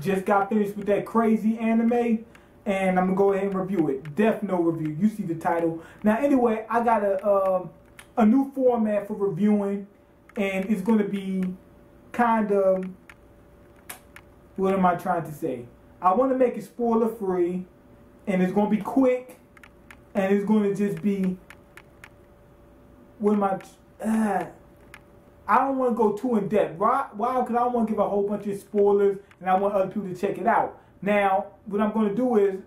just got finished with that crazy anime, and I'm gonna go ahead and review it. Death Note review. You see the title. Now, anyway, I got a new format for reviewing, and it's gonna be kind of, what am I trying to say? I want to make it spoiler free, and it's gonna be quick, and it's gonna just be, what am I don't want to go too in depth. Why? Because I don't want to give a whole bunch of spoilers, and I want other people to check it out. Now, what I'm going to do is,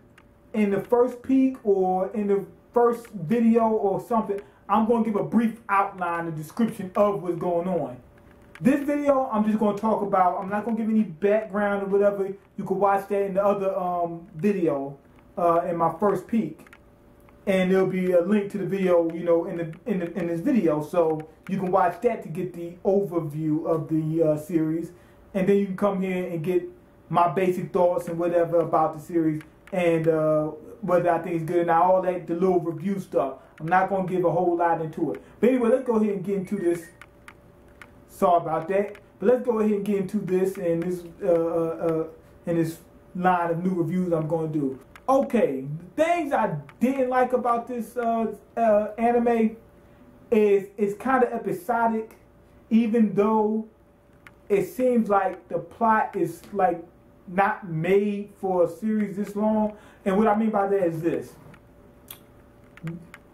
in the first peek or in the first video or something, I'm going to give a brief outline, a description of what's going on. This video, I'm just going to talk about. I'm not going to give any background or whatever. You can watch that in the other video in my first peek. And there'll be a link to the video, you know, in this video, so you can watch that to get the overview of the series, and then you can come here and get my basic thoughts and whatever about the series, and whether I think it's good, and all that, the little review stuff. I'm not gonna give a whole lot into it, but anyway, let's go ahead and get into this. Sorry about that, but let's go ahead and get into this and this line of new reviews I'm gonna do. Okay, the things I didn't like about this anime is it's kind of episodic, even though it seems like the plot is like not made for a series this long. And what I mean by that is this: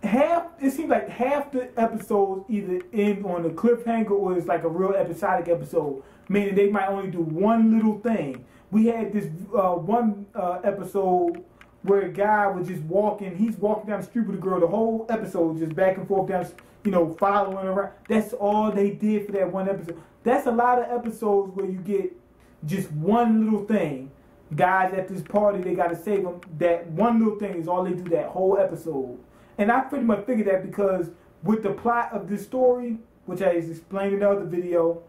it seems like half the episodes either end on a cliffhanger or it's like a real episodic episode, meaning they might only do one little thing. We had this one episode where a guy was just walking, he's walking down the street with a girl, the whole episode just back and forth down, you know, following around. That's all they did for that one episode. That's a lot of episodes where you get just one little thing. Guys at this party, they got to save them. That one little thing is all they do that whole episode. And I pretty much figured that because with the plot of this story, which I explained in the other video,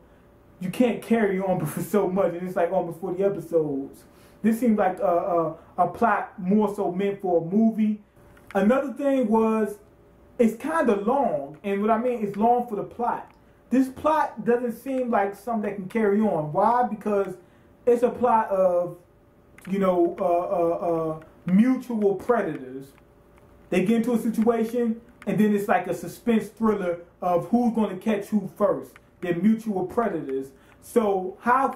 you can't carry on for so much, and it's like almost 40 episodes. This seems like a plot more so meant for a movie. Another thing was, it's kind of long, and what I mean is long for the plot. This plot doesn't seem like something that can carry on. Why? Because it's a plot of, you know, mutual predators. They get into a situation, and then it's like a suspense thriller of who's going to catch who first. They're mutual predators. So how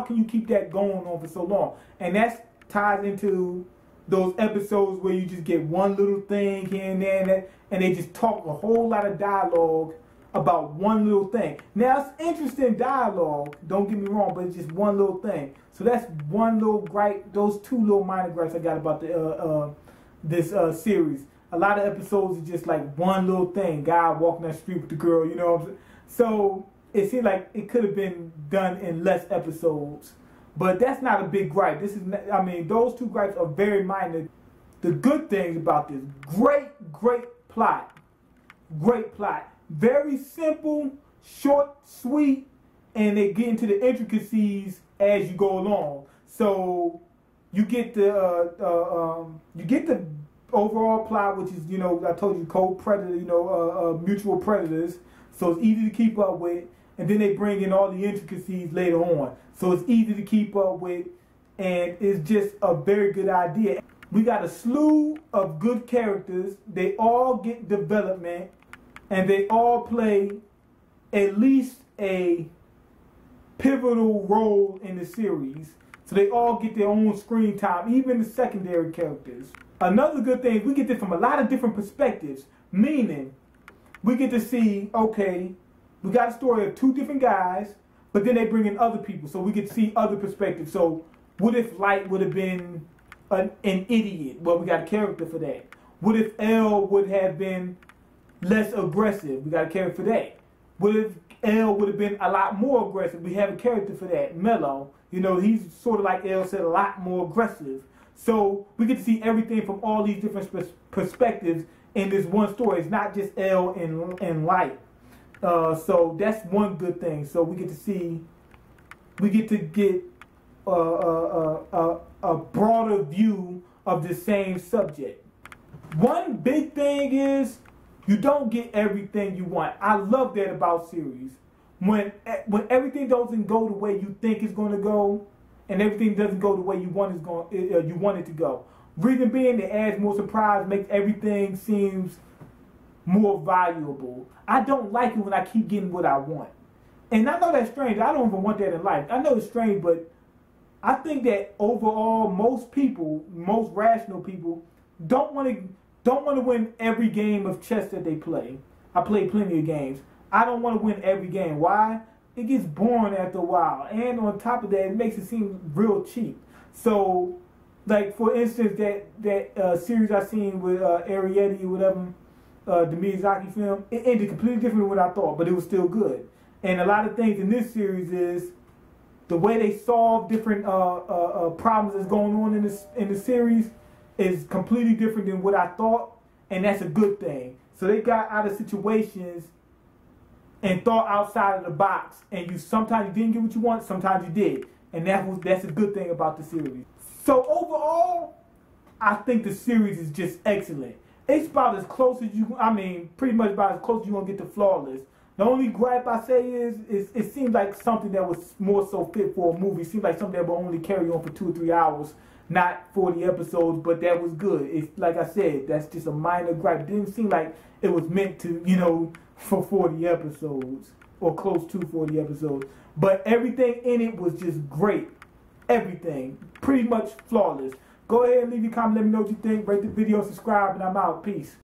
can you keep that going on for so long? And that's tied into those episodes where you just get one little thing here and there, and they just talk a whole lot of dialogue about one little thing. Now, it's interesting dialogue, don't get me wrong, but it's just one little thing. So that's one little gripe, those two little minor gripes I got about the this series. A lot of episodes is just like one little thing, guy walking down the street with the girl, you know what I'm saying? So it seemed like it could have been done in less episodes. But that's not a big gripe. This is, I mean, those two gripes are very minor. The good things about this, great plot. Great plot. Very simple, short, sweet, and they get into the intricacies as you go along. So you get the overall plot, which is, you know, I told you, co-predator, you know, mutual predators. So it's easy to keep up with. And then they bring in all the intricacies later on. So it's easy to keep up with, and it's just a very good idea. We got a slew of good characters. They all get development, and they all play at least a pivotal role in the series. So they all get their own screen time, even the secondary characters. Another good thing is we get this from a lot of different perspectives, meaning we get to see, okay, we got a story of two different guys, but then they bring in other people, so we get to see other perspectives. So what if Light would have been an idiot? Well, we got a character for that. What if L would have been less aggressive? We got a character for that. What if L would have been a lot more aggressive? We have a character for that. Mello, you know, he's sort of like L said, a lot more aggressive. So we get to see everything from all these different perspectives in this one story. It's not just L and Light. So that's one good thing. So we get to get a broader view of the same subject. One big thing is you don't get everything you want. I love that about series. When everything doesn't go the way you think it's going to go, and everything doesn't go the way you want it to go. Reason being, it adds more surprise, makes everything seems more valuable. I don't like it when I keep getting what I want. And I know that's strange. I don't even want that in life. I know it's strange, but I think that overall, most people, most rational people, don't want to win every game of chess that they play. I play plenty of games. I don't want to win every game. Why? It gets boring after a while. And on top of that, it makes it seem real cheap. So, like, for instance, that series I seen with Arietti or whatever, the Miyazaki film, it ended completely different than what I thought, but it was still good. And a lot of things in this series is the way they solve different problems that's going on in the series is completely different than what I thought, and that's a good thing. So they got out of situations and thought outside of the box, and sometimes you didn't get what you want, sometimes you did, and that's a good thing about the series. So overall, I think the series is just excellent. It's about as close as pretty much about as close as you're going to get to flawless. The only gripe I say is it seems like something that was more so fit for a movie. It seemed like something that would only carry on for 2 or 3 hours, not 40 episodes, but that was good. It's like I said, that's just a minor gripe. It didn't seem like it was meant to, for 40 episodes or close to 40 episodes. But everything in it was just great. Everything. Pretty much flawless. Go ahead and leave your comment. Let me know what you think. Rate the video, subscribe, and I'm out. Peace.